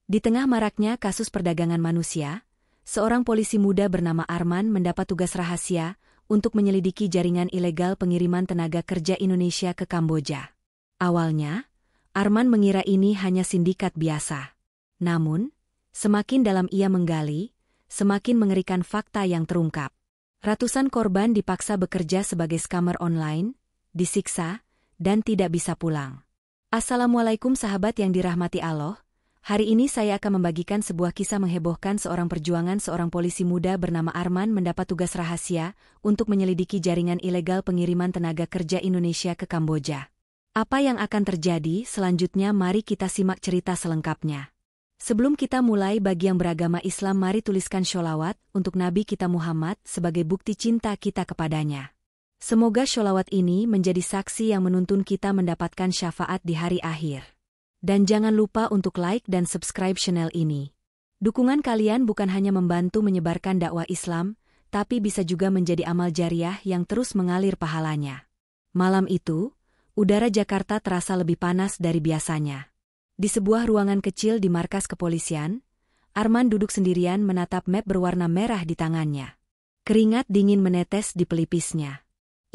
Di tengah maraknya kasus perdagangan manusia, seorang polisi muda bernama Arman mendapat tugas rahasia untuk menyelidiki jaringan ilegal pengiriman tenaga kerja Indonesia ke Kamboja. Awalnya, Arman mengira ini hanya sindikat biasa. Namun, semakin dalam ia menggali, semakin mengerikan fakta yang terungkap. Ratusan korban dipaksa bekerja sebagai scammer online, disiksa, dan tidak bisa pulang. Assalamualaikum sahabat yang dirahmati Allah. Hari ini saya akan membagikan sebuah kisah menghebohkan seorang polisi muda bernama Arman mendapat tugas rahasia untuk menyelidiki jaringan ilegal pengiriman tenaga kerja Indonesia ke Kamboja. Apa yang akan terjadi selanjutnya, mari kita simak cerita selengkapnya. Sebelum kita mulai, bagi yang beragama Islam mari tuliskan sholawat untuk Nabi kita Muhammad sebagai bukti cinta kita kepadanya. Semoga sholawat ini menjadi saksi yang menuntun kita mendapatkan syafaat di hari akhir. Dan jangan lupa untuk like dan subscribe channel ini. Dukungan kalian bukan hanya membantu menyebarkan dakwah Islam, tapi bisa juga menjadi amal jariah yang terus mengalir pahalanya. Malam itu, udara Jakarta terasa lebih panas dari biasanya. Di sebuah ruangan kecil di markas kepolisian, Arman duduk sendirian menatap map berwarna merah di tangannya. Keringat dingin menetes di pelipisnya.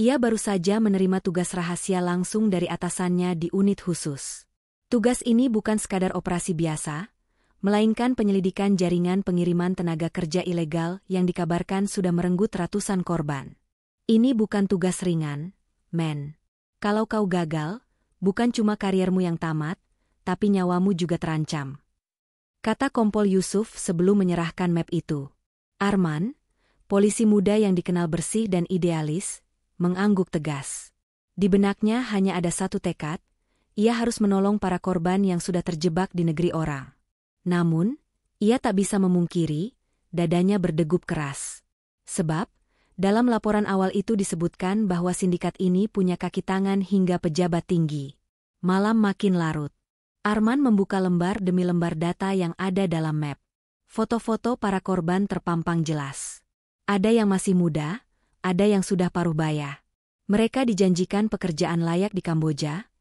Ia baru saja menerima tugas rahasia langsung dari atasannya di unit khusus. Tugas ini bukan sekadar operasi biasa, melainkan penyelidikan jaringan pengiriman tenaga kerja ilegal yang dikabarkan sudah merenggut ratusan korban. Ini bukan tugas ringan, men. Kalau kau gagal, bukan cuma kariermu yang tamat, tapi nyawamu juga terancam. Kata Kompol Yusuf sebelum menyerahkan map itu. Arman, polisi muda yang dikenal bersih dan idealis, mengangguk tegas. Di benaknya hanya ada satu tekad. Ia harus menolong para korban yang sudah terjebak di negeri orang. Namun, ia tak bisa memungkiri, dadanya berdegup keras. Sebab, dalam laporan awal itu disebutkan bahwa sindikat ini punya kaki tangan hingga pejabat tinggi. Malam makin larut. Arman membuka lembar demi lembar data yang ada dalam map. Foto-foto para korban terpampang jelas. Ada yang masih muda, ada yang sudah paruh baya. Mereka dijanjikan pekerjaan layak di Kamboja,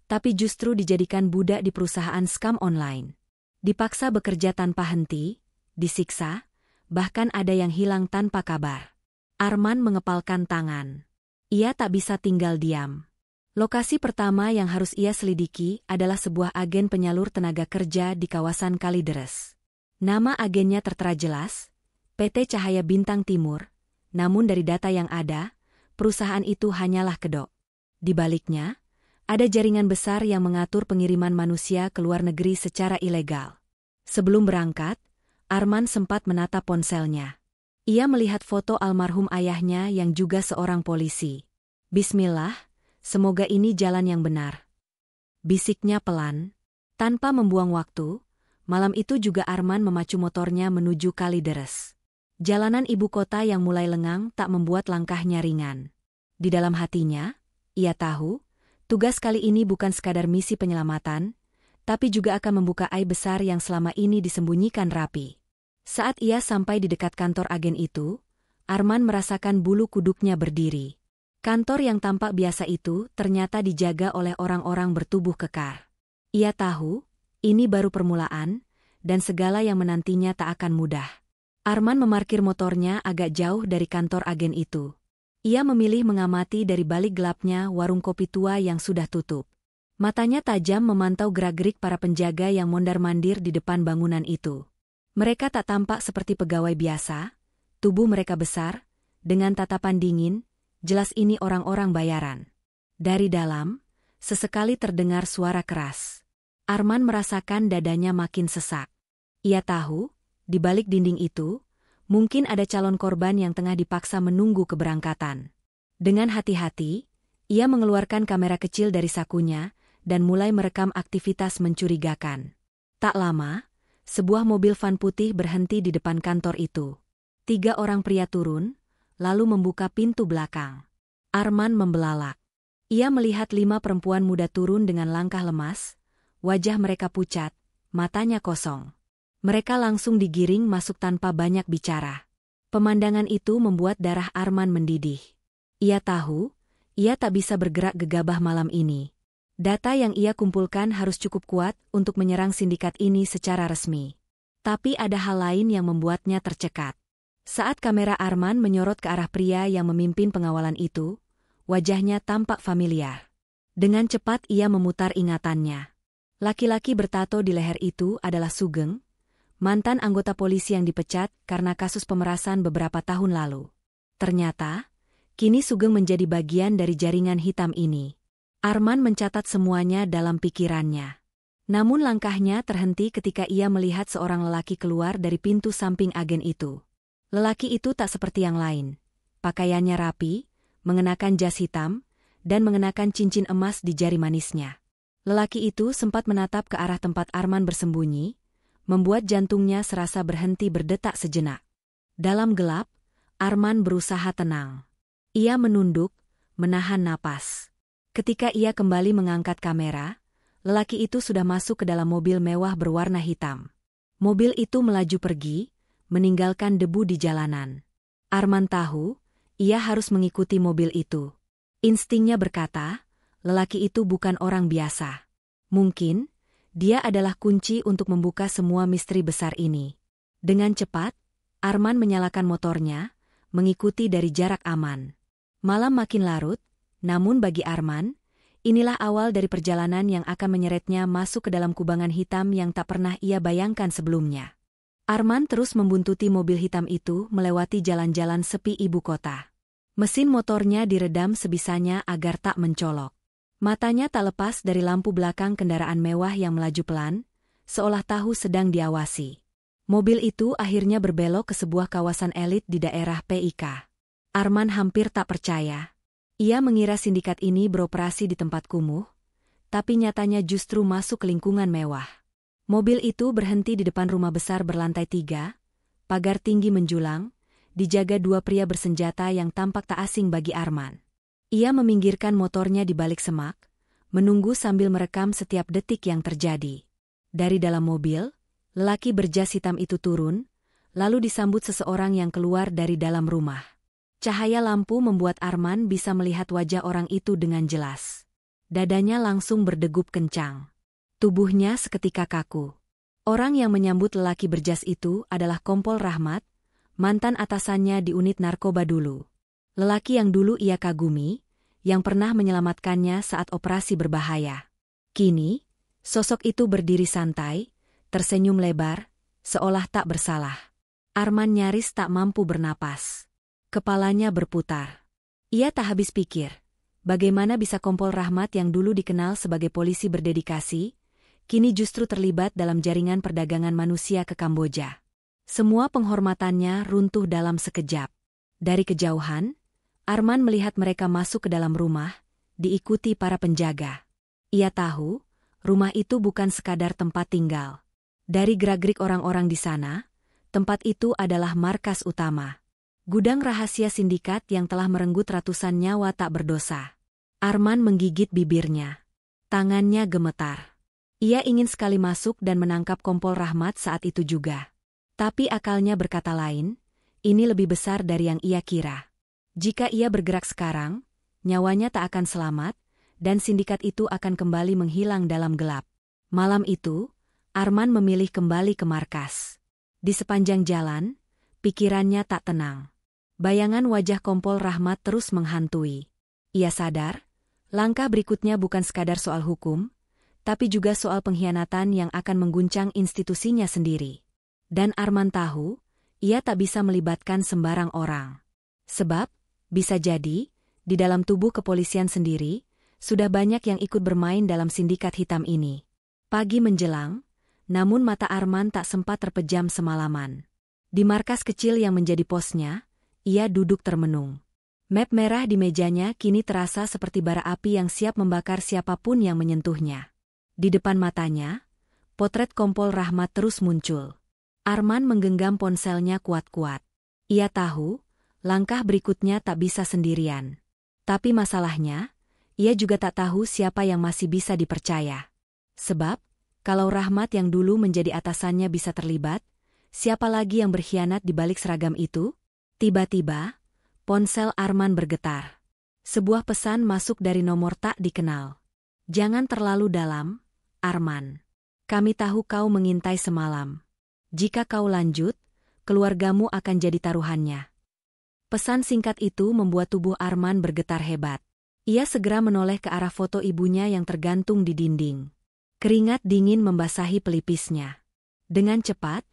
tapi justru dijadikan budak di perusahaan scam online. Dipaksa bekerja tanpa henti, disiksa, bahkan ada yang hilang tanpa kabar. Arman mengepalkan tangan. Ia tak bisa tinggal diam. Lokasi pertama yang harus ia selidiki adalah sebuah agen penyalur tenaga kerja di kawasan Kalideres. Nama agennya tertera jelas, PT Cahaya Bintang Timur, namun dari data yang ada, perusahaan itu hanyalah kedok. Di baliknya, ada jaringan besar yang mengatur pengiriman manusia ke luar negeri secara ilegal. Sebelum berangkat, Arman sempat menatap ponselnya. Ia melihat foto almarhum ayahnya yang juga seorang polisi. Bismillah, semoga ini jalan yang benar. Bisiknya pelan. Tanpa membuang waktu, malam itu juga Arman memacu motornya menuju Kalideres. Jalanan ibu kota yang mulai lengang tak membuat langkahnya ringan. Di dalam hatinya, ia tahu, tugas kali ini bukan sekadar misi penyelamatan, tapi juga akan membuka aib besar yang selama ini disembunyikan rapi. Saat ia sampai di dekat kantor agen itu, Arman merasakan bulu kuduknya berdiri. Kantor yang tampak biasa itu ternyata dijaga oleh orang-orang bertubuh kekar. Ia tahu, ini baru permulaan, dan segala yang menantinya tak akan mudah. Arman memarkir motornya agak jauh dari kantor agen itu. Ia memilih mengamati dari balik gelapnya warung kopi tua yang sudah tutup. Matanya tajam memantau gerak-gerik para penjaga yang mondar-mandir di depan bangunan itu. Mereka tak tampak seperti pegawai biasa, tubuh mereka besar, dengan tatapan dingin, jelas ini orang-orang bayaran. Dari dalam, sesekali terdengar suara keras. Arman merasakan dadanya makin sesak. Ia tahu, di balik dinding itu, mungkin ada calon korban yang tengah dipaksa menunggu keberangkatan. Dengan hati-hati, ia mengeluarkan kamera kecil dari sakunya dan mulai merekam aktivitas mencurigakan. Tak lama, sebuah mobil van putih berhenti di depan kantor itu. 3 orang pria turun, lalu membuka pintu belakang. Arman membelalak. Ia melihat 5 perempuan muda turun dengan langkah lemas, wajah mereka pucat, matanya kosong. Mereka langsung digiring masuk tanpa banyak bicara. Pemandangan itu membuat darah Arman mendidih. Ia tahu, ia tak bisa bergerak gegabah malam ini. Data yang ia kumpulkan harus cukup kuat untuk menyerang sindikat ini secara resmi. Tapi ada hal lain yang membuatnya tercekat. Saat kamera Arman menyorot ke arah pria yang memimpin pengawalan itu, wajahnya tampak familiar. Dengan cepat ia memutar ingatannya. Laki-laki bertato di leher itu adalah Sugeng, mantan anggota polisi yang dipecat karena kasus pemerasan beberapa tahun lalu. Ternyata, kini Sugeng menjadi bagian dari jaringan hitam ini. Arman mencatat semuanya dalam pikirannya. Namun langkahnya terhenti ketika ia melihat seorang lelaki keluar dari pintu samping agen itu. Lelaki itu tak seperti yang lain. Pakaiannya rapi, mengenakan jas hitam, dan mengenakan cincin emas di jari manisnya. Lelaki itu sempat menatap ke arah tempat Arman bersembunyi, membuat jantungnya serasa berhenti berdetak sejenak. Dalam gelap, Arman berusaha tenang. Ia menunduk, menahan napas. Ketika ia kembali mengangkat kamera, lelaki itu sudah masuk ke dalam mobil mewah berwarna hitam. Mobil itu melaju pergi, meninggalkan debu di jalanan. Arman tahu, ia harus mengikuti mobil itu. Instingnya berkata, lelaki itu bukan orang biasa. Mungkin, dia adalah kunci untuk membuka semua misteri besar ini. Dengan cepat, Arman menyalakan motornya, mengikuti dari jarak aman. Malam makin larut, namun bagi Arman, inilah awal dari perjalanan yang akan menyeretnya masuk ke dalam kubangan hitam yang tak pernah ia bayangkan sebelumnya. Arman terus membuntuti mobil hitam itu melewati jalan-jalan sepi ibu kota. Mesin motornya diredam sebisanya agar tak mencolok. Matanya tak lepas dari lampu belakang kendaraan mewah yang melaju pelan, seolah tahu sedang diawasi. Mobil itu akhirnya berbelok ke sebuah kawasan elit di daerah PIK. Arman hampir tak percaya. Ia mengira sindikat ini beroperasi di tempat kumuh, tapi nyatanya justru masuk ke lingkungan mewah. Mobil itu berhenti di depan rumah besar berlantai 3, pagar tinggi menjulang, dijaga dua pria bersenjata yang tampak tak asing bagi Arman. Ia meminggirkan motornya di balik semak, menunggu sambil merekam setiap detik yang terjadi. Dari dalam mobil, lelaki berjas hitam itu turun, lalu disambut seseorang yang keluar dari dalam rumah. Cahaya lampu membuat Arman bisa melihat wajah orang itu dengan jelas. Dadanya langsung berdegup kencang. Tubuhnya seketika kaku. Orang yang menyambut lelaki berjas itu adalah Kompol Rahmat, mantan atasannya di unit narkoba dulu. Lelaki yang dulu ia kagumi, yang pernah menyelamatkannya saat operasi berbahaya. Kini, sosok itu berdiri santai, tersenyum lebar, seolah tak bersalah. Arman nyaris tak mampu bernapas. Kepalanya berputar. Ia tak habis pikir, bagaimana bisa Kompol Rahmat yang dulu dikenal sebagai polisi berdedikasi, kini justru terlibat dalam jaringan perdagangan manusia ke Kamboja. Semua penghormatannya runtuh dalam sekejap. Dari kejauhan, Arman melihat mereka masuk ke dalam rumah, diikuti para penjaga. Ia tahu, rumah itu bukan sekadar tempat tinggal. Dari gerak-gerik orang-orang di sana, tempat itu adalah markas utama. Gudang rahasia sindikat yang telah merenggut ratusan nyawa tak berdosa. Arman menggigit bibirnya. Tangannya gemetar. Ia ingin sekali masuk dan menangkap Kompol Rahmat saat itu juga. Tapi akalnya berkata lain, ini lebih besar dari yang ia kira. Jika ia bergerak sekarang, nyawanya tak akan selamat, dan sindikat itu akan kembali menghilang dalam gelap. Malam itu, Arman memilih kembali ke markas. Di sepanjang jalan, pikirannya tak tenang. Bayangan wajah Kompol Rahmat terus menghantui. Ia sadar, langkah berikutnya bukan sekadar soal hukum, tapi juga soal pengkhianatan yang akan mengguncang institusinya sendiri. Dan Arman tahu, ia tak bisa melibatkan sembarang orang. Sebab, bisa jadi, di dalam tubuh kepolisian sendiri, sudah banyak yang ikut bermain dalam sindikat hitam ini. Pagi menjelang, namun mata Arman tak sempat terpejam semalaman. Di markas kecil yang menjadi posnya, ia duduk termenung. Map merah di mejanya kini terasa seperti bara api yang siap membakar siapapun yang menyentuhnya. Di depan matanya, potret Kompol Rahmat terus muncul. Arman menggenggam ponselnya kuat-kuat. Ia tahu, langkah berikutnya tak bisa sendirian. Tapi masalahnya, ia juga tak tahu siapa yang masih bisa dipercaya. Sebab, kalau Rahmat yang dulu menjadi atasannya bisa terlibat, siapa lagi yang berkhianat di balik seragam itu? Tiba-tiba, ponsel Arman bergetar. Sebuah pesan masuk dari nomor tak dikenal. Jangan terlalu dalam, Arman. Kami tahu kau mengintai semalam. Jika kau lanjut, keluargamu akan jadi taruhannya. Pesan singkat itu membuat tubuh Arman bergetar hebat. Ia segera menoleh ke arah foto ibunya yang tergantung di dinding. Keringat dingin membasahi pelipisnya. Dengan cepat,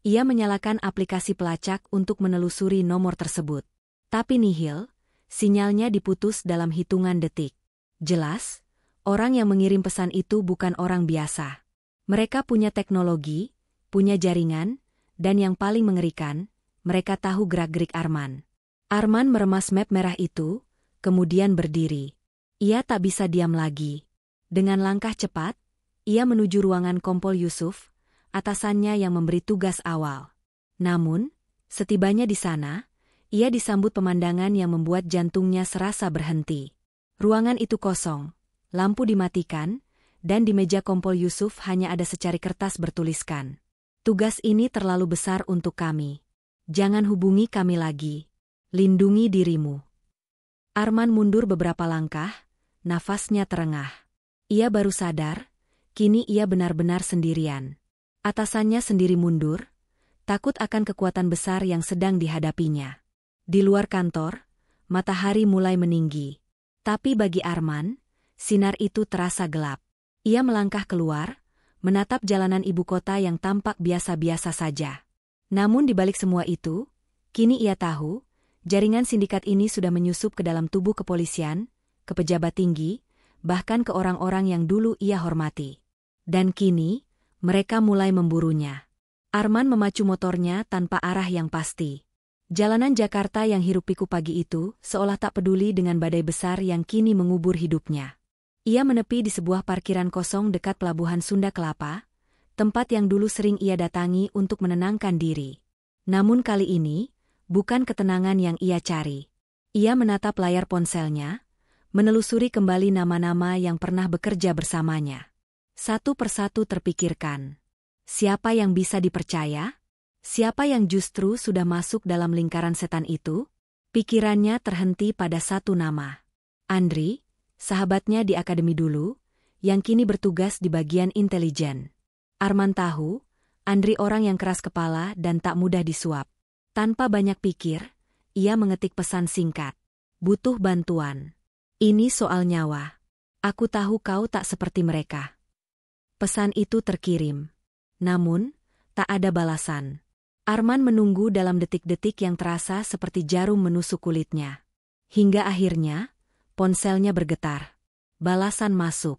ia menyalakan aplikasi pelacak untuk menelusuri nomor tersebut. Tapi nihil, sinyalnya diputus dalam hitungan detik. Jelas, orang yang mengirim pesan itu bukan orang biasa. Mereka punya teknologi, punya jaringan, dan yang paling mengerikan, mereka tahu gerak-gerik Arman. Arman meremas map merah itu, kemudian berdiri. Ia tak bisa diam lagi. Dengan langkah cepat, ia menuju ruangan Kompol Yusuf, atasannya yang memberi tugas awal. Namun, setibanya di sana, ia disambut pemandangan yang membuat jantungnya serasa berhenti. Ruangan itu kosong, lampu dimatikan, dan di meja Kompol Yusuf hanya ada secari kertas bertuliskan. Tugas ini terlalu besar untuk kami. Jangan hubungi kami lagi. Lindungi dirimu. Arman mundur beberapa langkah, nafasnya terengah. Ia baru sadar, kini ia benar-benar sendirian. Atasannya sendiri mundur, takut akan kekuatan besar yang sedang dihadapinya. Di luar kantor, matahari mulai meninggi. Tapi bagi Arman, sinar itu terasa gelap. Ia melangkah keluar, menatap jalanan ibu kota yang tampak biasa-biasa saja. Namun di balik semua itu, kini ia tahu, jaringan sindikat ini sudah menyusup ke dalam tubuh kepolisian, ke pejabat tinggi, bahkan ke orang-orang yang dulu ia hormati. Dan kini, mereka mulai memburunya. Arman memacu motornya tanpa arah yang pasti. Jalanan Jakarta yang hiruk-pikuk pagi itu seolah tak peduli dengan badai besar yang kini mengubur hidupnya. Ia menepi di sebuah parkiran kosong dekat pelabuhan Sunda Kelapa, tempat yang dulu sering ia datangi untuk menenangkan diri. Namun kali ini, bukan ketenangan yang ia cari. Ia menatap layar ponselnya, menelusuri kembali nama-nama yang pernah bekerja bersamanya. Satu persatu terpikirkan. Siapa yang bisa dipercaya? Siapa yang justru sudah masuk dalam lingkaran setan itu? Pikirannya terhenti pada satu nama. Andri, sahabatnya di akademi dulu, yang kini bertugas di bagian intelijen. Arman tahu, Andri orang yang keras kepala dan tak mudah disuap. Tanpa banyak pikir, ia mengetik pesan singkat. Butuh bantuan. Ini soal nyawa. Aku tahu kau tak seperti mereka. Pesan itu terkirim. Namun, tak ada balasan. Arman menunggu dalam detik-detik yang terasa seperti jarum menusuk kulitnya. Hingga akhirnya, ponselnya bergetar. Balasan masuk.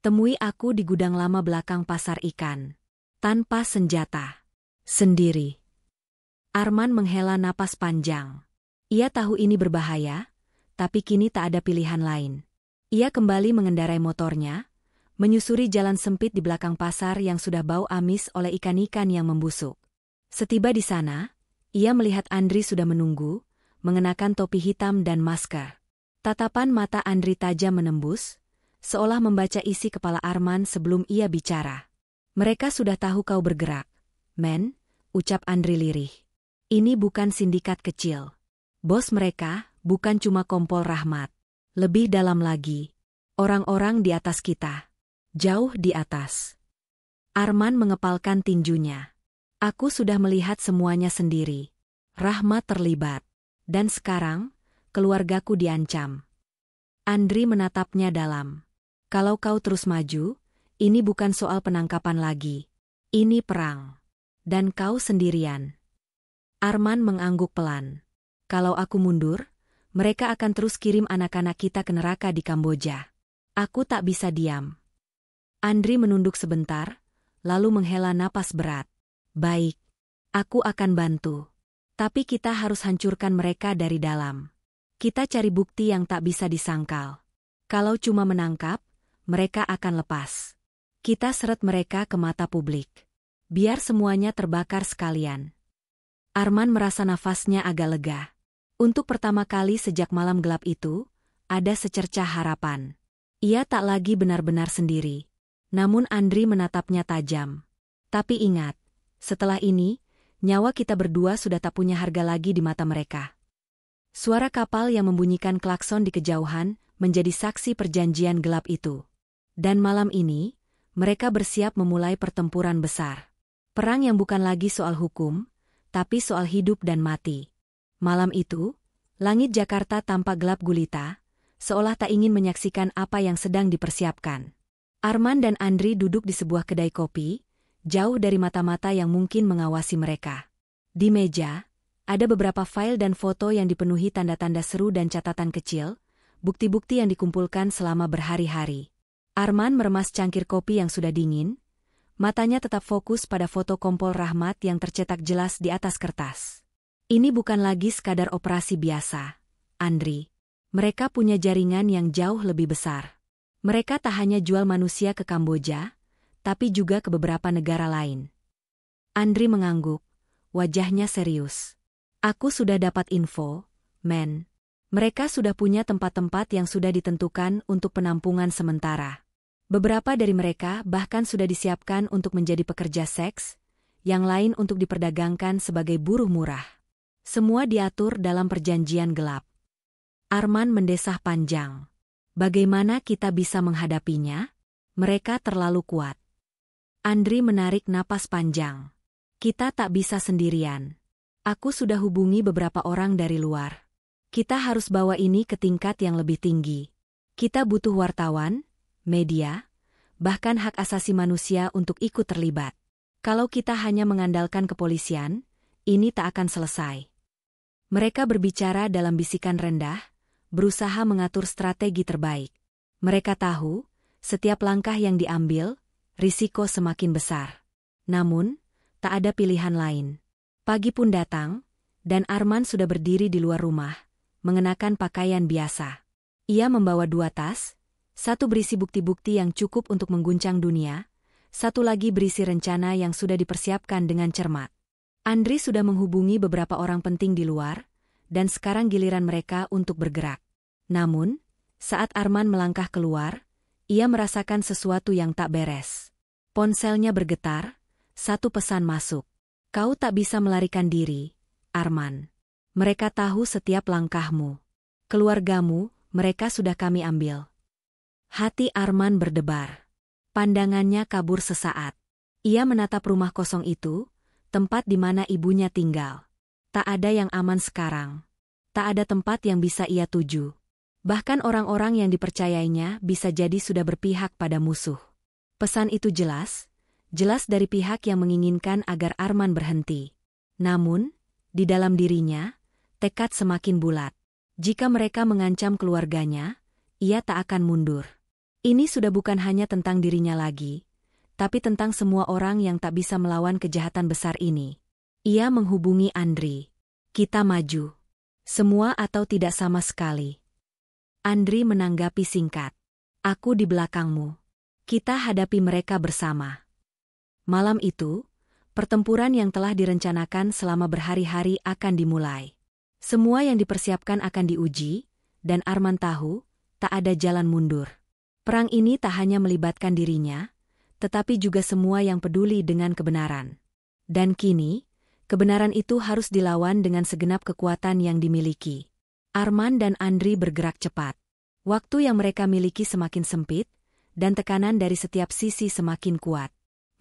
Temui aku di gudang lama belakang pasar ikan. Tanpa senjata. Sendiri. Arman menghela napas panjang. Ia tahu ini berbahaya, tapi kini tak ada pilihan lain. Ia kembali mengendarai motornya, menyusuri jalan sempit di belakang pasar yang sudah bau amis oleh ikan-ikan yang membusuk. Setiba di sana, ia melihat Andri sudah menunggu, mengenakan topi hitam dan masker. Tatapan mata Andri tajam menembus, seolah membaca isi kepala Arman sebelum ia bicara. Mereka sudah tahu kau bergerak, men, ucap Andri lirih. Ini bukan sindikat kecil. Bos mereka bukan cuma Kompol Rahmat. Lebih dalam lagi, orang-orang di atas kita. Jauh di atas. Arman mengepalkan tinjunya. Aku sudah melihat semuanya sendiri. Rahmat terlibat. Dan sekarang, keluargaku diancam. Andri menatapnya dalam. Kalau kau terus maju, ini bukan soal penangkapan lagi. Ini perang. Dan kau sendirian. Arman mengangguk pelan. Kalau aku mundur, mereka akan terus kirim anak-anak kita ke neraka di Kamboja. Aku tak bisa diam. Andri menunduk sebentar, lalu menghela napas berat. Baik, aku akan bantu. Tapi kita harus hancurkan mereka dari dalam. Kita cari bukti yang tak bisa disangkal. Kalau cuma menangkap, mereka akan lepas. Kita seret mereka ke mata publik. Biar semuanya terbakar sekalian. Arman merasa nafasnya agak lega. Untuk pertama kali sejak malam gelap itu, ada secercah harapan. Ia tak lagi benar-benar sendiri. Namun Andri menatapnya tajam. Tapi ingat, setelah ini, nyawa kita berdua sudah tak punya harga lagi di mata mereka. Suara kapal yang membunyikan klakson di kejauhan menjadi saksi perjanjian gelap itu. Dan malam ini, mereka bersiap memulai pertempuran besar. Perang yang bukan lagi soal hukum, tapi soal hidup dan mati. Malam itu, langit Jakarta tampak gelap gulita, seolah tak ingin menyaksikan apa yang sedang dipersiapkan. Arman dan Andri duduk di sebuah kedai kopi, jauh dari mata-mata yang mungkin mengawasi mereka. Di meja, ada beberapa file dan foto yang dipenuhi tanda-tanda seru dan catatan kecil, bukti-bukti yang dikumpulkan selama berhari-hari. Arman meremas cangkir kopi yang sudah dingin, matanya tetap fokus pada foto Kompol Rahmat yang tercetak jelas di atas kertas. Ini bukan lagi sekadar operasi biasa, Andri. Mereka punya jaringan yang jauh lebih besar. Mereka tak hanya jual manusia ke Kamboja, tapi juga ke beberapa negara lain. Andri mengangguk, wajahnya serius. Aku sudah dapat info, men. Mereka sudah punya tempat-tempat yang sudah ditentukan untuk penampungan sementara. Beberapa dari mereka bahkan sudah disiapkan untuk menjadi pekerja seks, yang lain untuk diperdagangkan sebagai buruh murah. Semua diatur dalam perjanjian gelap. Arman mendesah panjang. Bagaimana kita bisa menghadapinya? Mereka terlalu kuat. Andri menarik napas panjang. Kita tak bisa sendirian. Aku sudah hubungi beberapa orang dari luar. Kita harus bawa ini ke tingkat yang lebih tinggi. Kita butuh wartawan, media, bahkan hak asasi manusia untuk ikut terlibat. Kalau kita hanya mengandalkan kepolisian, ini tak akan selesai. Mereka berbicara dalam bisikan rendah, berusaha mengatur strategi terbaik. Mereka tahu, setiap langkah yang diambil, risiko semakin besar. Namun, tak ada pilihan lain. Pagi pun datang, dan Arman sudah berdiri di luar rumah, mengenakan pakaian biasa. Ia membawa 2 tas, satu berisi bukti-bukti yang cukup untuk mengguncang dunia, satu lagi berisi rencana yang sudah dipersiapkan dengan cermat. Andri sudah menghubungi beberapa orang penting di luar, dan sekarang giliran mereka untuk bergerak. Namun, saat Arman melangkah keluar, ia merasakan sesuatu yang tak beres. Ponselnya bergetar, satu pesan masuk. Kau tak bisa melarikan diri, Arman. Mereka tahu setiap langkahmu. Keluargamu, mereka sudah kami ambil. Hati Arman berdebar. Pandangannya kabur sesaat. Ia menatap rumah kosong itu, tempat di mana ibunya tinggal. Tak ada yang aman sekarang. Tak ada tempat yang bisa ia tuju. Bahkan orang-orang yang dipercayainya bisa jadi sudah berpihak pada musuh. Pesan itu jelas dari pihak yang menginginkan agar Arman berhenti. Namun, di dalam dirinya, tekad semakin bulat. Jika mereka mengancam keluarganya, ia tak akan mundur. Ini sudah bukan hanya tentang dirinya lagi, tapi tentang semua orang yang tak bisa melawan kejahatan besar ini. Ia menghubungi Andri. Kita maju. Semua atau tidak sama sekali. Andri menanggapi singkat. Aku di belakangmu. Kita hadapi mereka bersama. Malam itu, pertempuran yang telah direncanakan selama berhari-hari akan dimulai. Semua yang dipersiapkan akan diuji, dan Arman tahu, tak ada jalan mundur. Perang ini tak hanya melibatkan dirinya, tetapi juga semua yang peduli dengan kebenaran. Dan kini, kebenaran itu harus dilawan dengan segenap kekuatan yang dimiliki. Arman dan Andri bergerak cepat. Waktu yang mereka miliki semakin sempit, dan tekanan dari setiap sisi semakin kuat.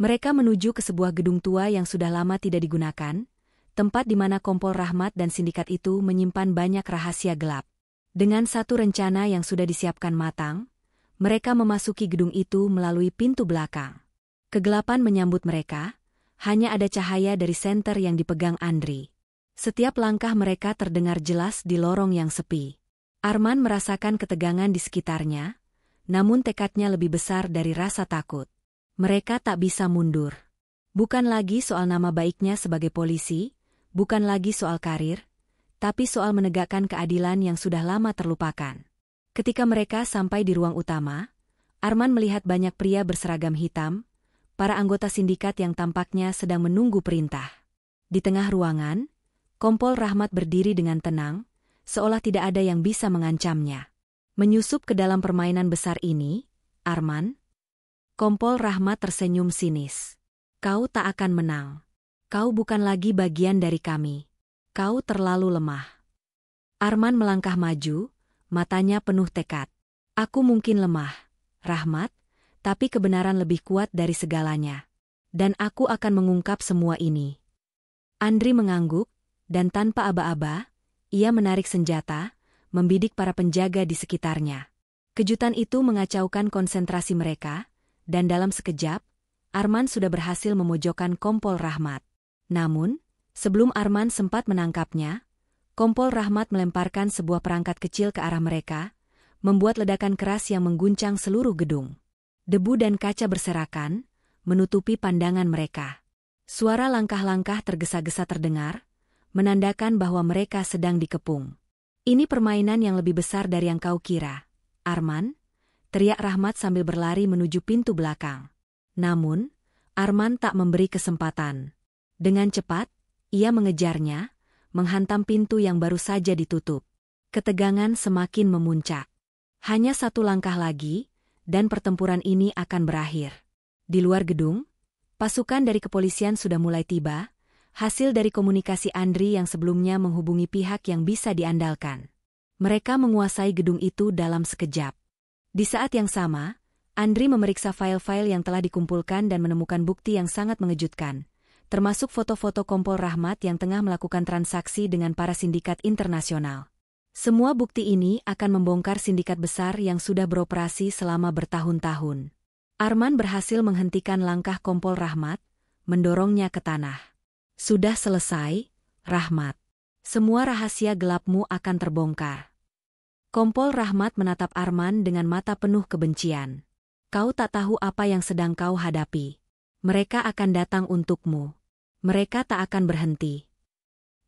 Mereka menuju ke sebuah gedung tua yang sudah lama tidak digunakan, tempat di mana Kompol Rahmat dan sindikat itu menyimpan banyak rahasia gelap. Dengan satu rencana yang sudah disiapkan matang, mereka memasuki gedung itu melalui pintu belakang. Kegelapan menyambut mereka, hanya ada cahaya dari senter yang dipegang Andri. Setiap langkah mereka terdengar jelas di lorong yang sepi. Arman merasakan ketegangan di sekitarnya, namun tekadnya lebih besar dari rasa takut. Mereka tak bisa mundur. Bukan lagi soal nama baiknya sebagai polisi, bukan lagi soal karir, tapi soal menegakkan keadilan yang sudah lama terlupakan. Ketika mereka sampai di ruang utama, Arman melihat banyak pria berseragam hitam, para anggota sindikat yang tampaknya sedang menunggu perintah. Di tengah ruangan, Kompol Rahmat berdiri dengan tenang, seolah tidak ada yang bisa mengancamnya. Menyusup ke dalam permainan besar ini, Arman. Kompol Rahmat tersenyum sinis. Kau tak akan menang. Kau bukan lagi bagian dari kami. Kau terlalu lemah. Arman melangkah maju, matanya penuh tekad. Aku mungkin lemah, Rahmat, Tapi kebenaran lebih kuat dari segalanya. Dan aku akan mengungkap semua ini. Andri mengangguk, dan tanpa aba-aba, ia menarik senjata, membidik para penjaga di sekitarnya. Kejutan itu mengacaukan konsentrasi mereka, dan dalam sekejap, Arman sudah berhasil memojokkan Kompol Rahmat. Namun, sebelum Arman sempat menangkapnya, Kompol Rahmat melemparkan sebuah perangkat kecil ke arah mereka, membuat ledakan keras yang mengguncang seluruh gedung. Debu dan kaca berserakan, menutupi pandangan mereka. Suara langkah-langkah tergesa-gesa terdengar, menandakan bahwa mereka sedang dikepung. Ini permainan yang lebih besar dari yang kau kira, Arman, teriak Rahmat sambil berlari menuju pintu belakang. Namun, Arman tak memberi kesempatan. Dengan cepat, ia mengejarnya, menghantam pintu yang baru saja ditutup. Ketegangan semakin memuncak. Hanya satu langkah lagi, dan pertempuran ini akan berakhir. Di luar gedung, pasukan dari kepolisian sudah mulai tiba, hasil dari komunikasi Andri yang sebelumnya menghubungi pihak yang bisa diandalkan. Mereka menguasai gedung itu dalam sekejap. Di saat yang sama, Andri memeriksa file-file yang telah dikumpulkan dan menemukan bukti yang sangat mengejutkan, termasuk foto-foto Kompol Rahmat yang tengah melakukan transaksi dengan para sindikat internasional. Semua bukti ini akan membongkar sindikat besar yang sudah beroperasi selama bertahun-tahun. Arman berhasil menghentikan langkah Kompol Rahmat, mendorongnya ke tanah. Sudah selesai, Rahmat. Semua rahasia gelapmu akan terbongkar. Kompol Rahmat menatap Arman dengan mata penuh kebencian. Kau tak tahu apa yang sedang kau hadapi. Mereka akan datang untukmu. Mereka tak akan berhenti.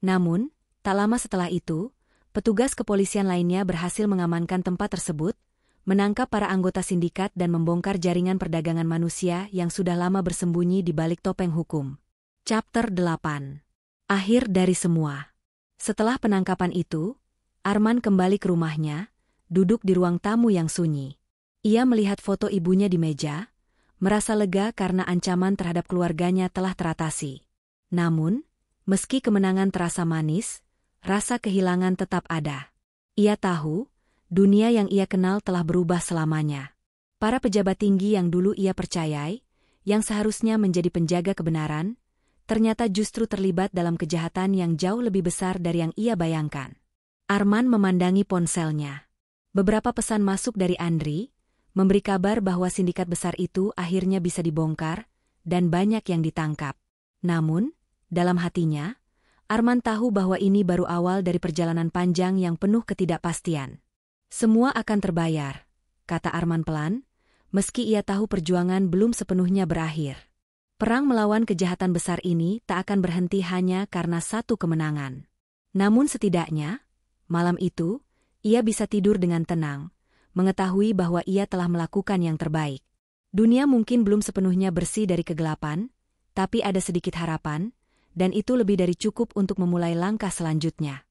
Namun, tak lama setelah itu, petugas kepolisian lainnya berhasil mengamankan tempat tersebut, menangkap para anggota sindikat dan membongkar jaringan perdagangan manusia yang sudah lama bersembunyi di balik topeng hukum. Chapter 8. Akhir dari semua. Setelah penangkapan itu, Arman kembali ke rumahnya, duduk di ruang tamu yang sunyi. Ia melihat foto ibunya di meja, merasa lega karena ancaman terhadap keluarganya telah teratasi. Namun, meski kemenangan terasa manis, rasa kehilangan tetap ada. Ia tahu, dunia yang ia kenal telah berubah selamanya. Para pejabat tinggi yang dulu ia percayai, yang seharusnya menjadi penjaga kebenaran, ternyata justru terlibat dalam kejahatan yang jauh lebih besar dari yang ia bayangkan. Arman memandangi ponselnya. Beberapa pesan masuk dari Andri, memberi kabar bahwa sindikat besar itu akhirnya bisa dibongkar, dan banyak yang ditangkap. Namun, dalam hatinya, Arman tahu bahwa ini baru awal dari perjalanan panjang yang penuh ketidakpastian. Semua akan terbayar, kata Arman pelan, meski ia tahu perjuangan belum sepenuhnya berakhir. Perang melawan kejahatan besar ini tak akan berhenti hanya karena satu kemenangan. Namun setidaknya, malam itu, ia bisa tidur dengan tenang, mengetahui bahwa ia telah melakukan yang terbaik. Dunia mungkin belum sepenuhnya bersih dari kegelapan, tapi ada sedikit harapan, dan itu lebih dari cukup untuk memulai langkah selanjutnya.